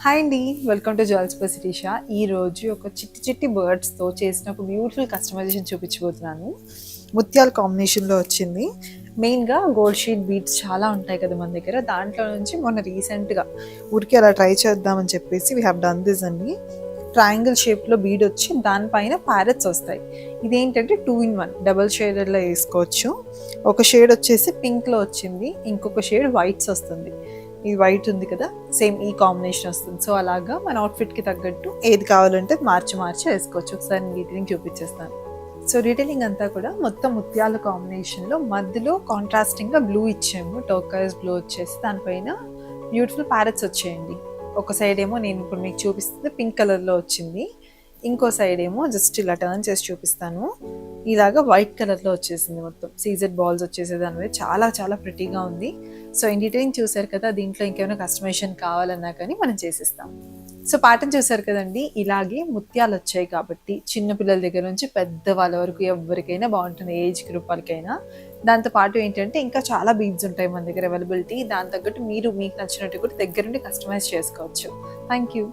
Hi అండి, welcome to jewels by Sirisha. ఈ రోజు ఒక చిట్టి చిట్టి బర్డ్స్తో చేసిన ఒక బ్యూటిఫుల్ కస్టమైజేషన్ చూపించబోతున్నాను. ముత్యాల కాంబినేషన్లో వచ్చింది. మెయిన్గా గోల్డ్ షీట్ బీడ్స్ చాలా ఉంటాయి కదా మన దగ్గర. దాంట్లో నుంచి మొన్న రీసెంట్గా ఊరికి అలా ట్రై చేద్దామని చెప్పేసి వీ హ్యావ్ డన్ దిస్ అండి. ట్రయాంగిల్ షేప్లో బీడ్ వచ్చి దానిపైన ప్యారెట్స్ వస్తాయి. ఇదేంటంటే 2-in-1 డబల్ షేడెడ్లో వేసుకోవచ్చు. ఒక షేడ్ వచ్చేసి పింక్లో వచ్చింది, ఇంకొక షేడ్ వైట్స్ వస్తుంది. ఇది వైట్ ఉంది కదా, సేమ్ ఈ కాంబినేషన్ వస్తుంది. సో అలాగా మన అవుట్ఫిట్కి తగ్గట్టు ఏది కావాలంటే మార్చి వేసుకోవచ్చు. ఒకసారి నేను డీటెయిలింగ్ చూపించేస్తాను. సో డీటెయిలింగ్ అంతా కూడా మొత్తం ముత్యాల కాంబినేషన్లో మధ్యలో కాంట్రాస్టింగ్గా బ్లూ ఇచ్చాము. టోకైస్ బ్లూ వచ్చేసి దానిపైన బ్యూటిఫుల్ ప్యారెట్స్ వచ్చేయండి. ఒక సైడ్ ఏమో నేను ఇప్పుడు మీకు చూపిస్తుంది పింక్ కలర్లో వచ్చింది, ఇంకో సైడ్ ఏమో జస్ట్ ఇలా టర్న్ చేసి చూపిస్తాను. ఇలాగా వైట్ కలర్లో వచ్చేసింది. మొత్తం సీజెడ్ బాల్స్ వచ్చేసేది అనేది చాలా చాలా ప్రిటీగా ఉంది. సో ఇన్ డీటెయిలింగ్ చూసారు కదా, దీంట్లో ఇంకేమైనా కస్టమైజేషన్ కావాలన్నా కానీ మనం చేసిస్తాం. సో ప్యాటర్న్ చూసారు కదండి, ఇలాగే ముత్యాలు వచ్చాయి కాబట్టి చిన్నపిల్లల దగ్గర నుంచి పెద్దవాళ్ళ వరకు ఎవరికైనా బాగుంటుంది, ఏజ్ గ్రూప్ వాళ్ళకైనా. దాంతోపాటు ఏంటంటే ఇంకా చాలా బీడ్స్ ఉంటాయి మన దగ్గర అవైలబిలిటీ. దాని తగ్గట్టు మీరు మీకు నచ్చినట్టు కూడా దగ్గరుండి కస్టమైజ్ చేసుకోవచ్చు. Thank you.